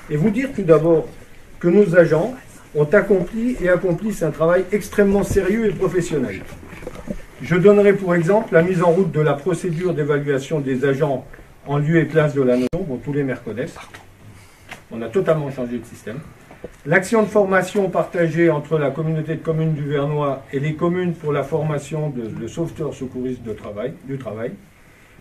et vous dire tout d'abord que nos agents ont accompli et accomplissent un travail extrêmement sérieux et professionnel. Je donnerai pour exemple la mise en route de la procédure d'évaluation des agents en lieu et place de la notion, bon, tous les maires connaissent. On a totalement changé de système. L'action de formation partagée entre la communauté de communes du Vernois et les communes pour la formation de sauveteurs secouristes du travail.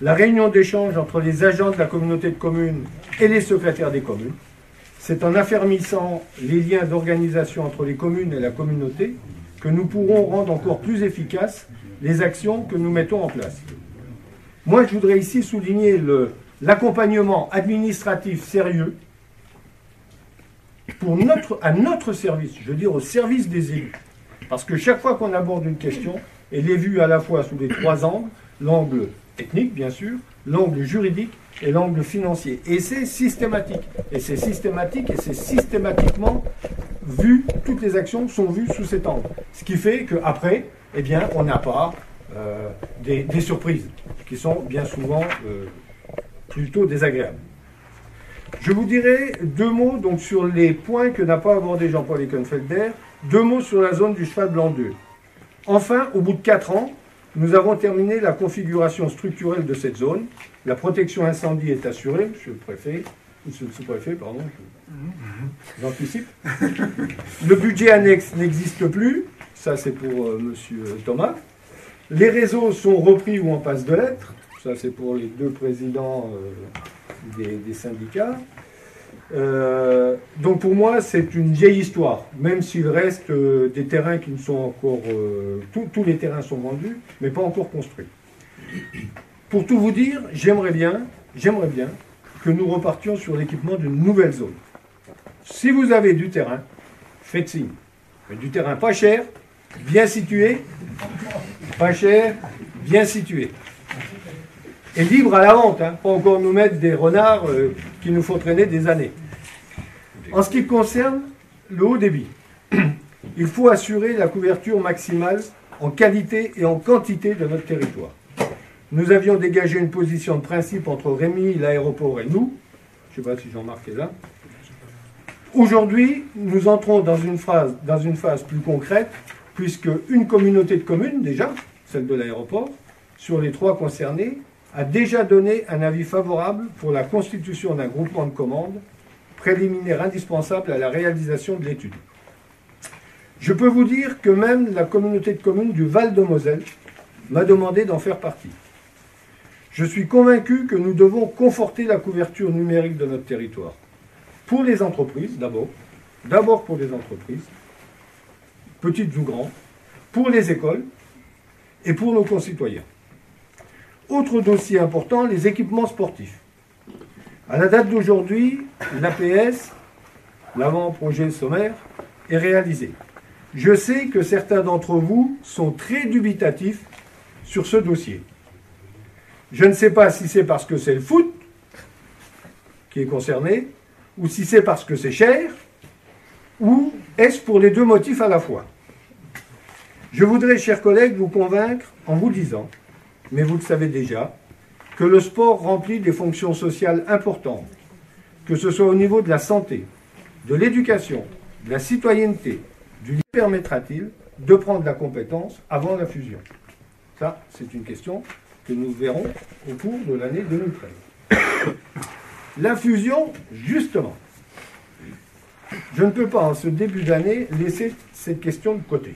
La réunion d'échange entre les agents de la communauté de communes et les secrétaires des communes. C'est en affermissant les liens d'organisation entre les communes et la communauté que nous pourrons rendre encore plus efficaces les actions que nous mettons en place. Moi, je voudrais ici souligner l'accompagnement administratif sérieux à notre service, je veux dire au service des élus. Parce que chaque fois qu'on aborde une question, elle est vue à la fois sous les trois angles, l'angle technique bien sûr, l'angle juridique et l'angle financier. Et c'est systématique. Et c'est systématique et c'est systématiquement vu, toutes les actions sont vues sous cet angle. Ce qui fait qu'après, eh bien, on n'a pas des surprises qui sont bien souvent plutôt désagréables. Je vous dirai deux mots donc, sur les points que n'a pas abordé Jean-Paul Eckenfelder, deux mots sur la zone du Cheval Blanc 2. Enfin, au bout de 4 ans, nous avons terminé la configuration structurelle de cette zone. La protection incendie est assurée, monsieur le préfet, monsieur le sous-préfet, pardon, j'anticipe. Le budget annexe n'existe plus, ça c'est pour monsieur Thomas. Les réseaux sont repris ou en passe de l'être, ça c'est pour les deux présidents des syndicats. Donc pour moi, c'est une vieille histoire, même s'il reste des terrains qui ne sont encore... tous les terrains sont vendus, mais pas encore construits. Pour tout vous dire, j'aimerais bien que nous repartions sur l'équipement d'une nouvelle zone. Si vous avez du terrain, faites signe. Mais du terrain pas cher, bien situé, pas cher, bien situé. Et libre à la vente, hein, pas encore nous mettre des renards qui nous font traîner des années. En ce qui concerne le haut débit, il faut assurer la couverture maximale en qualité et en quantité de notre territoire. Nous avions dégagé une position de principe entre Rémy, l'aéroport et nous. Je ne sais pas si Jean-Marc est là. Aujourd'hui, nous entrons dans une phase plus concrète, puisque une communauté de communes, déjà, celle de l'aéroport, sur les 3 concernés, a déjà donné un avis favorable pour la constitution d'un groupement de commandes, préliminaire indispensable à la réalisation de l'étude. Je peux vous dire que même la communauté de communes du Val-de-Moselle m'a demandé d'en faire partie. Je suis convaincu que nous devons conforter la couverture numérique de notre territoire. Pour les entreprises, d'abord pour les entreprises, petites ou grandes, pour les écoles et pour nos concitoyens. Autre dossier important, les équipements sportifs. À la date d'aujourd'hui, l'APS, l'avant-projet sommaire, est réalisé. Je sais que certains d'entre vous sont très dubitatifs sur ce dossier. Je ne sais pas si c'est parce que c'est le foot qui est concerné, ou si c'est parce que c'est cher, ou est-ce pour les deux motifs à la fois? Je voudrais, chers collègues, vous convaincre en vous disant, mais vous le savez déjà, que le sport remplit des fonctions sociales importantes, que ce soit au niveau de la santé, de l'éducation, de la citoyenneté, permettra-t-il de prendre la compétence avant la fusion? Ça, c'est une question que nous verrons au cours de l'année 2013. La fusion, justement, je ne peux pas, en ce début d'année, laisser cette question de côté.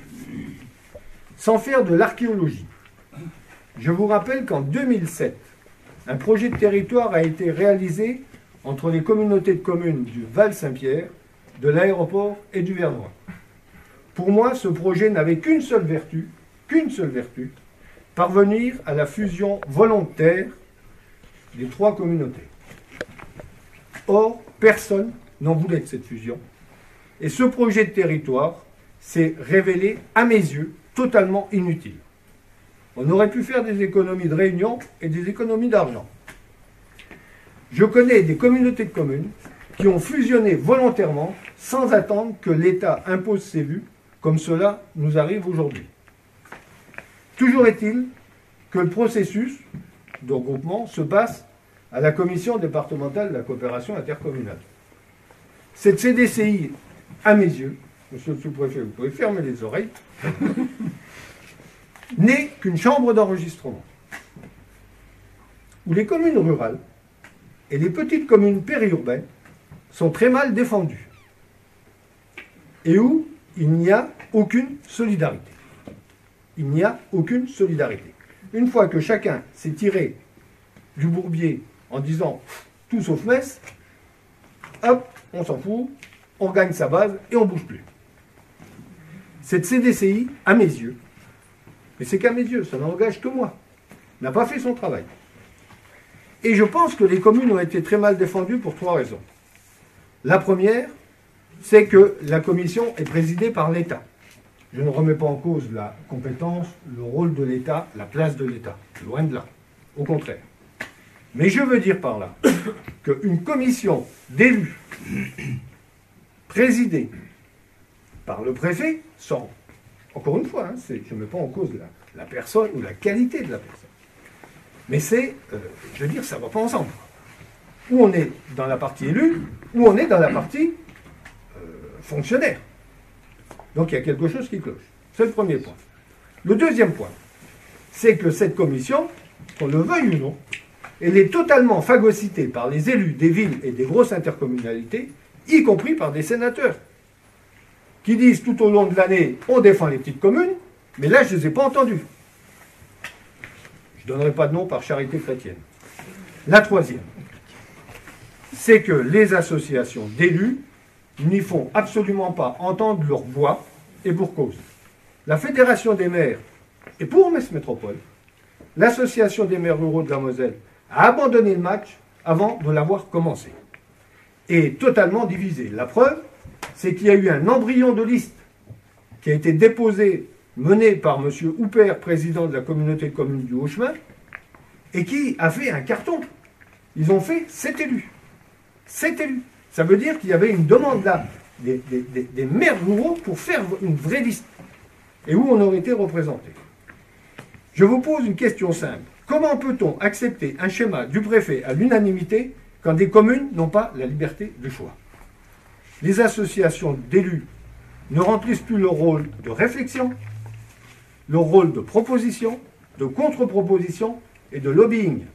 Sans faire de l'archéologie, je vous rappelle qu'en 2007, un projet de territoire a été réalisé entre les communautés de communes du Val-Saint-Pierre, de l'aéroport et du Vernois. Pour moi, ce projet n'avait qu'une seule vertu, parvenir à la fusion volontaire des 3 communautés. Or, personne n'en voulait de cette fusion. Et ce projet de territoire s'est révélé, à mes yeux, totalement inutile. On aurait pu faire des économies de réunion et des économies d'argent. Je connais des communautés de communes qui ont fusionné volontairement sans attendre que l'État impose ses vues, comme cela nous arrive aujourd'hui. Toujours est-il que le processus de regroupement se passe à la commission départementale de la coopération intercommunale. Cette CDCI, à mes yeux, monsieur le sous-préfet, vous pouvez fermer les oreilles, n'est qu'une chambre d'enregistrement où les communes rurales et les petites communes périurbaines sont très mal défendues et où il n'y a aucune solidarité. Il n'y a aucune solidarité. Une fois que chacun s'est tiré du bourbier en disant tout sauf Metz, hop, on s'en fout, on gagne sa base et on ne bouge plus. Cette CDCI, à mes yeux, mais c'est qu'à mes yeux, ça n'engage que moi, n'a pas fait son travail. Et je pense que les communes ont été très mal défendues pour 3 raisons. La première, c'est que la commission est présidée par l'État. Je ne remets pas en cause la compétence, le rôle de l'État, la place de l'État. Loin de là. Au contraire. Mais je veux dire par là qu'une commission d'élus présidée par le préfet, sans, encore une fois, je ne mets pas en cause la personne ou la qualité de la personne. Mais c'est, je veux dire, ça ne va pas ensemble. Ou on est dans la partie élue, ou on est dans la partie fonctionnaire. Donc il y a quelque chose qui cloche. C'est le premier point. Le deuxième point, c'est que cette commission, qu'on le veuille ou non, elle est totalement phagocytée par les élus des villes et des grosses intercommunalités, y compris par des sénateurs, qui disent tout au long de l'année, on défend les petites communes, mais là, je ne les ai pas entendus. Je ne donnerai pas de nom par charité chrétienne. La troisième, c'est que les associations d'élus n'y font absolument pas entendre leur voix, et pour cause. La Fédération des maires est pour Metz Métropole. L'Association des maires ruraux de la Moselle a abandonné le match avant de l'avoir commencé. Et totalement divisé. La preuve, c'est qu'il y a eu un embryon de liste qui a été déposé, mené par M. Houpert, président de la communauté de communes du Haut-Chemin, et qui a fait un carton. Ils ont fait 7 élus. 7 élus. Ça veut dire qu'il y avait une demande là des maires ruraux pour faire une vraie liste et où on aurait été représenté. Je vous pose une question simple. Comment peut-on accepter un schéma du préfet à l'unanimité quand des communes n'ont pas la liberté de choix? Les associations d'élus ne remplissent plus leur rôle de réflexion, leur rôle de proposition, de contre-proposition et de lobbying.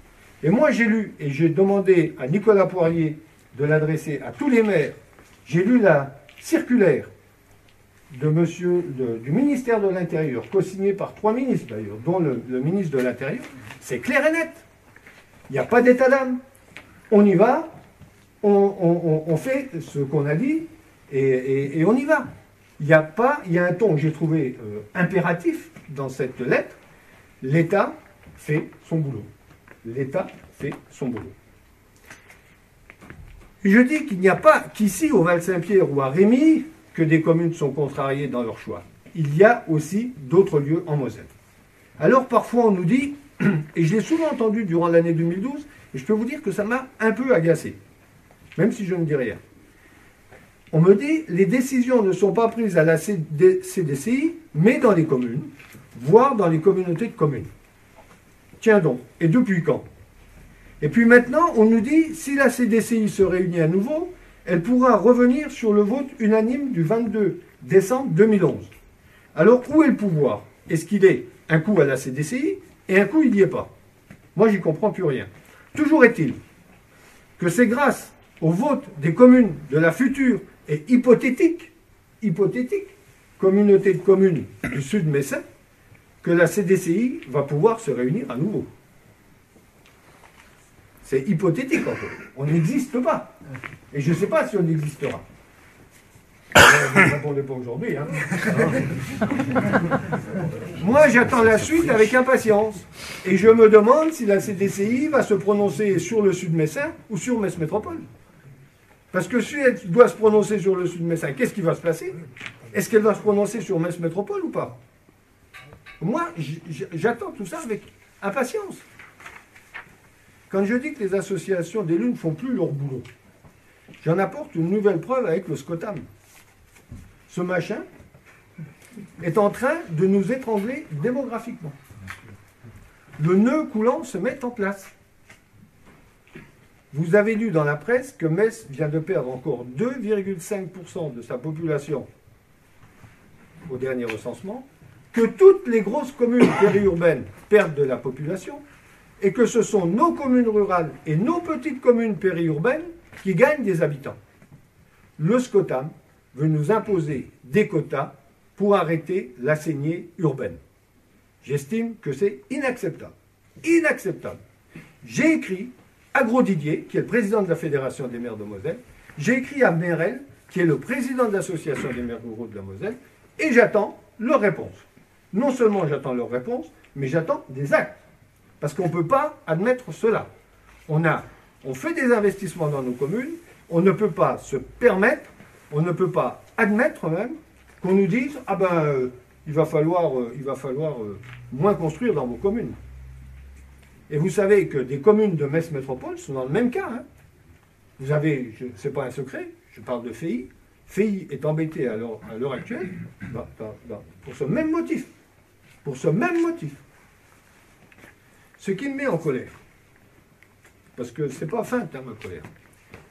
Et moi j'ai lu, et j'ai demandé à Nicolas Poirier de l'adresser à tous les maires. J'ai lu la circulaire du ministère de l'Intérieur, co-signée par 3 ministres d'ailleurs, dont le ministre de l'Intérieur. C'est clair et net. Il n'y a pas d'état d'âme. On y va, on fait ce qu'on a dit, et on y va. Il y a un ton que j'ai trouvé impératif dans cette lettre. L'État fait son boulot. L'État fait son boulot. Je dis qu'il n'y a pas qu'ici, au Val-Saint-Pierre ou à Rémy, que des communes sont contrariées dans leur choix. Il y a aussi d'autres lieux en Moselle. Alors parfois on nous dit, et je l'ai souvent entendu durant l'année 2012, et je peux vous dire que ça m'a un peu agacé, même si je ne dis rien. On me dit, les décisions ne sont pas prises à la CDCI, mais dans les communes, voire dans les communautés de communes. Tiens donc, et depuis quand ? Et puis maintenant, on nous dit, si la CDCI se réunit à nouveau, elle pourra revenir sur le vote unanime du 22 décembre 2011. Alors, où est le pouvoir? Est-ce qu'il est un coup à la CDCI et un coup, il n'y est pas? Moi, j'y comprends plus rien. Toujours est-il que c'est grâce au vote des communes de la future et hypothétique communauté de communes du Sud Messin que la CDCI va pouvoir se réunir à nouveau. C'est hypothétique encore. On n'existe pas. Et je ne sais pas si on existera. Vous ne répondez pas aujourd'hui. Hein. Moi, j'attends la suite avec impatience. Et je me demande si la CDCI va se prononcer sur le Sud Messin ou sur Metz Métropole. Parce que si elle doit se prononcer sur le Sud Messin, qu'est-ce qui va se passer? Est-ce qu'elle va se prononcer sur Metz Métropole ou pas? Moi, j'attends tout ça avec impatience. Quand je dis que les associations d'élus ne font plus leur boulot, j'en apporte une nouvelle preuve avec le SCOTAM. Ce machin est en train de nous étrangler démographiquement. Le nœud coulant se met en place. Vous avez lu dans la presse que Metz vient de perdre encore 2,5% de sa population au dernier recensement, que toutes les grosses communes périurbaines perdent de la population, et que ce sont nos communes rurales et nos petites communes périurbaines qui gagnent des habitants. Le SCOTAM veut nous imposer des quotas pour arrêter la saignée urbaine. J'estime que c'est inacceptable. Inacceptable. J'ai écrit à Gros Didier, qui est le président de la Fédération des maires de Moselle, j'ai écrit à Merel, qui est le président de l'Association des maires ruraux de la Moselle, et j'attends leur réponse. Non seulement j'attends leur réponse, mais j'attends des actes. Parce qu'on ne peut pas admettre cela. On fait des investissements dans nos communes, on ne peut pas se permettre, on ne peut pas admettre même qu'on nous dise « Ah ben, il va falloir moins construire dans vos communes ». Et vous savez que des communes de Metz Métropole sont dans le même cas. Hein. Vous avez, ce n'est pas un secret, je parle de FEI. FEI est embêté à l'heure actuelle pour ce même motif. Pour ce même motif. Ce qui me met en colère, parce que ce n'est pas fin ma colère,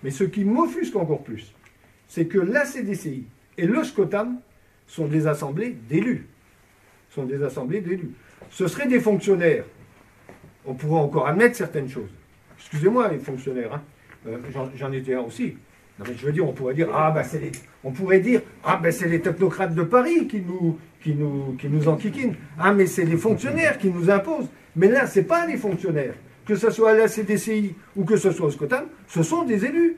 mais ce qui m'offusque encore plus, c'est que la CDCI et le SCOTAM sont des assemblées d'élus. Ce seraient des fonctionnaires. On pourrait encore admettre certaines choses. Excusez-moi, les fonctionnaires, hein. J'en étais un aussi. Non, mais je veux dire, on pourrait dire, c'est les technocrates de Paris qui nous enquiquinent. Ah, mais c'est les fonctionnaires qui nous imposent. Mais là, ce n'est pas les fonctionnaires. Que ce soit à la CDCI ou que ce soit au SCOTAM, ce sont des élus.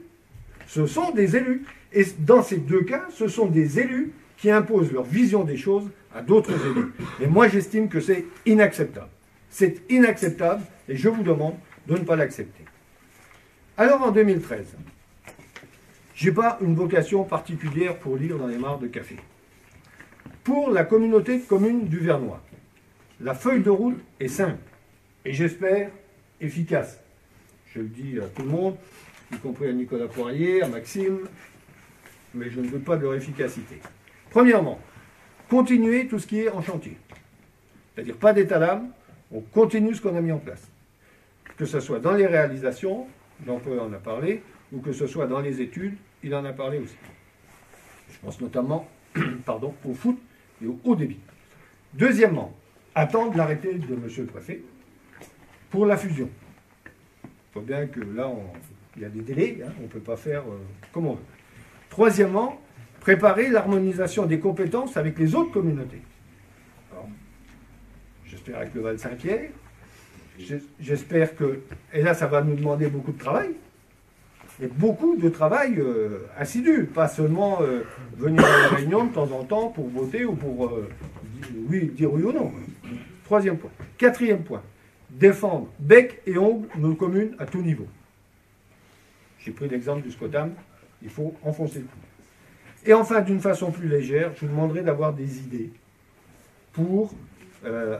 Ce sont des élus. Et dans ces deux cas, ce sont des élus qui imposent leur vision des choses à d'autres élus. Et moi, j'estime que c'est inacceptable. C'est inacceptable et je vous demande de ne pas l'accepter. Alors, en 2013, je n'ai pas une vocation particulière pour lire dans les mares de café. Pour la communauté de communes du Vernois, la feuille de route est simple et j'espère efficace. Je le dis à tout le monde, y compris à Nicolas Poirier, à Maxime, mais je ne doute pas de leur efficacité. Premièrement, continuer tout ce qui est en chantier. C'est-à-dire pas d'état d'âme, on continue ce qu'on a mis en place. Que ce soit dans les réalisations, Jean-Paul en a parlé, ou que ce soit dans les études, il en a parlé aussi. Je pense notamment au foot et au haut débit. Deuxièmement, attendre l'arrêté de M. le Préfet pour la fusion. Il faut bien que là, il y a des délais, hein, on ne peut pas faire comme on veut. Troisièmement, préparer l'harmonisation des compétences avec les autres communautés. Alors, j'espère avec le Val-Saint-Pierre, j'espère que, et là ça va nous demander beaucoup de travail, et beaucoup de travail assidu, pas seulement venir à la réunion de temps en temps pour voter ou pour dire oui ou non. Troisième point. Quatrième point, défendre bec et ongle nos communes à tout niveau. J'ai pris l'exemple du SCOTAM, il faut enfoncer le clou. Et enfin, d'une façon plus légère, je vous demanderai d'avoir des idées pour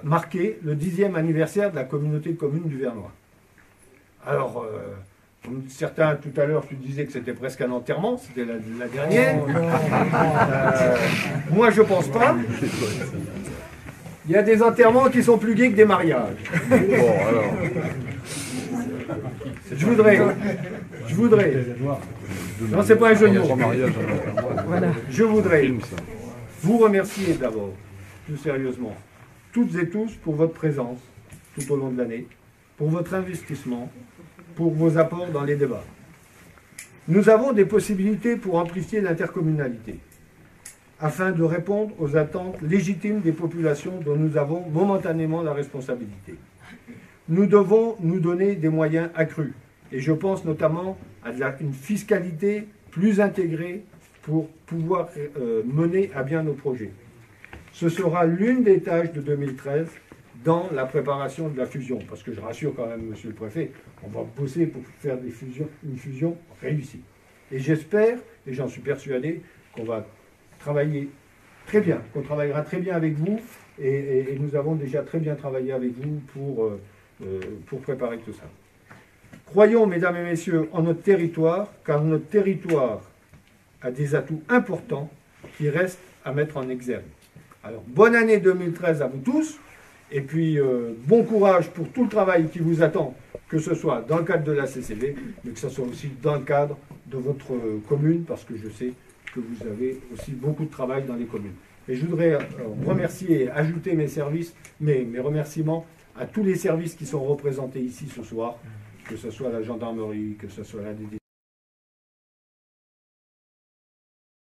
marquer le 10e anniversaire de la communauté de communes du Vernois. Alors, certains tout à l'heure tu disais que c'était presque un enterrement, c'était la dernière. Moi je pense pas. Il y a des enterrements qui sont plus gays que des mariages. Bon, alors. Je voudrais. Non, c'est pas un jeu de mots. Je voudrais vous remercier d'abord, plus sérieusement, toutes et tous pour votre présence tout au long de l'année, pour votre investissement, pour vos apports dans les débats. Nous avons des possibilités pour amplifier l'intercommunalité, afin de répondre aux attentes légitimes des populations dont nous avons momentanément la responsabilité. Nous devons nous donner des moyens accrus, et je pense notamment à une fiscalité plus intégrée pour pouvoir mener à bien nos projets. Ce sera l'une des tâches de 2013 dans la préparation de la fusion, parce que je rassure quand même Monsieur le Préfet, on va bosser pour faire une fusion réussie. Et j'espère, et j'en suis persuadé, qu'on va travailler très bien, qu'on travaillera très bien avec vous, et nous avons déjà très bien travaillé avec vous pour préparer tout ça. Croyons, mesdames et messieurs, en notre territoire, car notre territoire a des atouts importants qui restent à mettre en exergue. Alors, bonne année 2013 à vous tous, Et puis, bon courage pour tout le travail qui vous attend, que ce soit dans le cadre de la CCV, mais que ce soit aussi dans le cadre de votre commune, parce que je sais que vous avez aussi beaucoup de travail dans les communes. Et je voudrais remercier et ajouter mes remerciements à tous les services qui sont représentés ici ce soir, que ce soit la gendarmerie, que ce soit la DD.